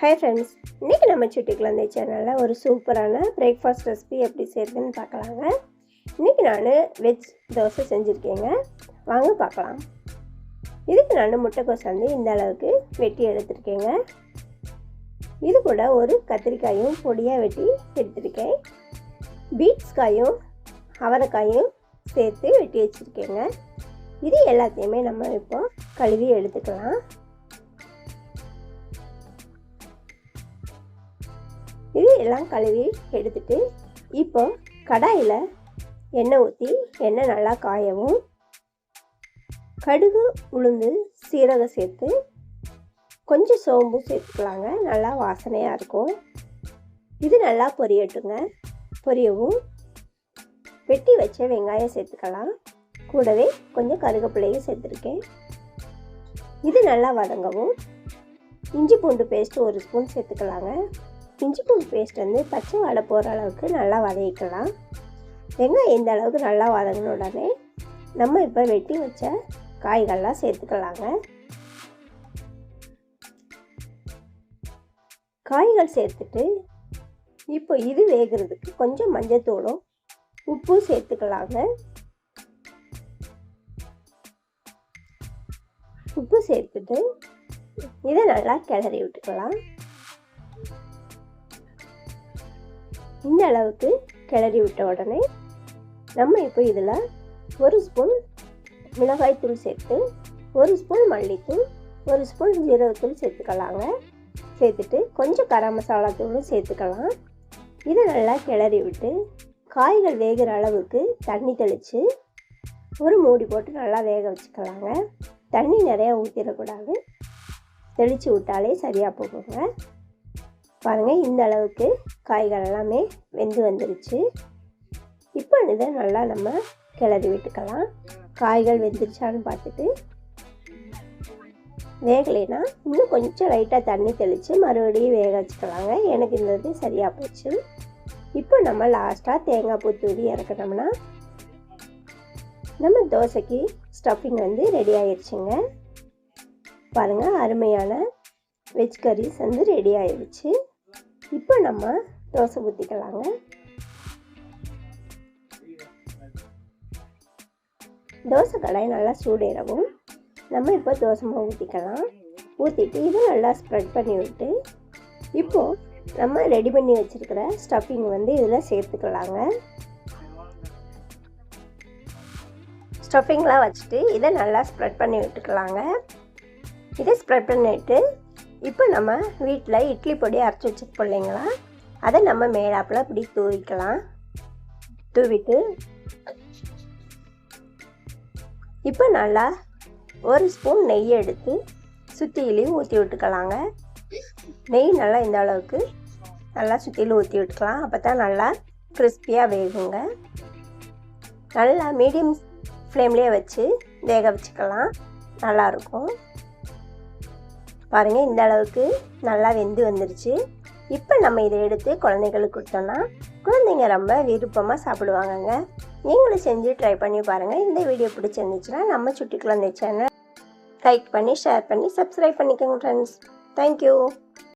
Hi friends, இன்றைக்கி நம்ம சுட்டி குழந்தை சேனலில் ஒரு சூப்பரான பிரேக்ஃபாஸ்ட் ரெசிபி எப்படி செய்கிறதுன்னு பார்க்கலாங்க. இன்றைக்கி நான் வெஜ் தோசை செஞ்சுருக்கேங்க. வாங்க பார்க்கலாம். இதுக்கு நான் முட்டைக்கோஸ் வந்து இந்த அளவுக்கு வெட்டி எடுத்துருக்கேங்க. இது கூட ஒரு கத்திரிக்காயும் பொடியாக வெட்டி எடுத்துருக்கேன். பீட்ஸ் காயும் அவரைக்காயும் சேர்த்து வெட்டி வச்சுருக்கேங்க. இது எல்லாத்தையுமே நம்ம இப்போ கழுவி எடுத்துக்கலாம். இது எல்லாம் கழுவி எடுத்துட்டு இப்போ கடாயில் எண்ணெய் ஊற்றி எண்ணெய் நல்லா காயவும் கடுகு உளுந்து சீரகம் சேர்த்து கொஞ்சம் சோம்பு சேர்த்துக்கலாங்க. நல்லா வாசனையாக இருக்கும். இது நல்லா பொரியவும் வெட்டி வச்ச வெங்காயம் சேர்த்துக்கலாம். கூடவே கொஞ்சம் கருவேப்பிலையும் சேர்த்துருக்கேன். இது நல்லா வதங்கவும் இஞ்சி பூண்டு பேஸ்ட் 1 ஸ்பூன் சேர்த்துக்கலாங்க. இஞ்சி பூண்டு பேஸ்ட் வந்து பச்சை வாடை போகிற அளவுக்கு நல்லா வதக்கிக்கலாம். வெங்காயம் இந்த அளவுக்கு நல்லா வதங்கின உடனே நம்ம இப்போ வெட்டி வச்ச காய்கள்லாம் சேர்த்துக்கலாங்க. காய்கள் சேர்த்துட்டு இப்போ இது வேகிறதுக்கு கொஞ்சம் மஞ்சத்தூளும் உப்பும் சேர்த்துக்கலாங்க. உப்பு சேர்த்துட்டு இதை நல்லா கிளறி விட்டுக்கலாம். இந்த அளவுக்கு கிளறி விட்ட உடனே நம்ம இப்போ இதில் 1 ஸ்பூன் மிளகாய்த்தூள் சேர்த்து 1 ஸ்பூன் மல்லித்தூள் 1 ஸ்பூன் ஜீரகத்தூள் சேர்த்துக்கலாங்க. சேர்த்துட்டு கொஞ்சம் கரம் மசாலா தூளும் சேர்த்துக்கலாம். இதை நல்லா கிளறி விட்டு காய்கள் வேகிற அளவுக்கு தண்ணி தெளித்து ஒரு மூடி போட்டு நல்லா வேக வச்சுக்கலாங்க. தண்ணி நிறையா ஊற்றிடக்கூடாது. தெளித்து விட்டாலே சரியாக போகுங்க. பாருங்கள், இந்த அளவுக்கு காய்கள் எல்லாமே வெந்து வந்துருச்சு. இப்போ இதை நல்லா நம்ம கிளறி விட்டுக்கலாம். காய்கள் வெந்துருச்சான்னு பார்த்துட்டு வேகலைன்னா இன்னும் கொஞ்சம் லைட்டாக தண்ணி தெளித்து மறுபடியும் வேக வச்சுக்கலாங்க. எனக்கு இந்த இது சரியாக போச்சு. இப்போ நம்ம லாஸ்ட்டாக தேங்காய் பூ தூவி இறக்கணும்னா நம்ம தோசைக்கு ஸ்டஃபிங் வந்து ரெடி ஆயிடுச்சுங்க. பாருங்கள், அருமையான வெஜ் கரீஸ் வந்து ரெடி ஆயிடுச்சு. இப்போ நம்ம தோசை ஊற்றிக்கலாங்க. தோசை கடாய் நல்லா சூடேறவும் நம்ம இப்போ தோசை மாவு ஊற்றிக்கலாம். ஊற்றிட்டு இதை நல்லா ஸ்ப்ரெட் பண்ணி விட்டு இப்போது நம்ம ரெடி பண்ணி வச்சுருக்கிற ஸ்டஃபிங் வந்து இதில் சேர்த்துக்கலாங்க. ஸ்டஃபிங்லாம் வச்சுட்டு இதை நல்லா ஸ்ப்ரெட் பண்ணி விட்டுக்கலாங்க. இதை ஸ்ப்ரெட் பண்ணிவிட்டு இப்போ நம்ம வீட்டில் இட்லி பொடி அரைச்சி வச்சுருப்போம் இல்லைங்களா, அதை நம்ம மேலாப்பில் இப்படி தூவிக்கலாம். தூவிட்டு இப்போ நல்லா 1 ஸ்பூன் நெய் எடுத்து சுற்றிலையும் ஊற்றி விட்டுக்கலாங்க. நெய் நல்லா இந்த அளவுக்கு நல்லா சுற்றிலும் ஊற்றி விட்டுக்கலாம். அப்போ தான் நல்லா கிறிஸ்பியாக வேகுங்க. நல்லா மீடியம் ஃப்ளேம்லேயே வச்சு வேக வச்சுக்கலாம். நல்லாயிருக்கும். பாருங்கள், இந்த அளவுக்கு நல்லா வெந்து வந்துருச்சு. இப்போ நம்ம இதை எடுத்து குழந்தைகளுக்கு கொடுத்தோன்னா குழந்தைங்க ரொம்ப விருப்பமாக சாப்பிடுவாங்கங்க. நீங்களும் செஞ்சு ட்ரை பண்ணி பாருங்கள். இந்த வீடியோ பிடிச்சிருந்துச்சுன்னா நம்ம சுட்டி குழந்தை சேனல் லைக் பண்ணி ஷேர் பண்ணி சப்ஸ்கிரைப் பண்ணிக்கோங்க ஃப்ரெண்ட்ஸ். தேங்க்யூ.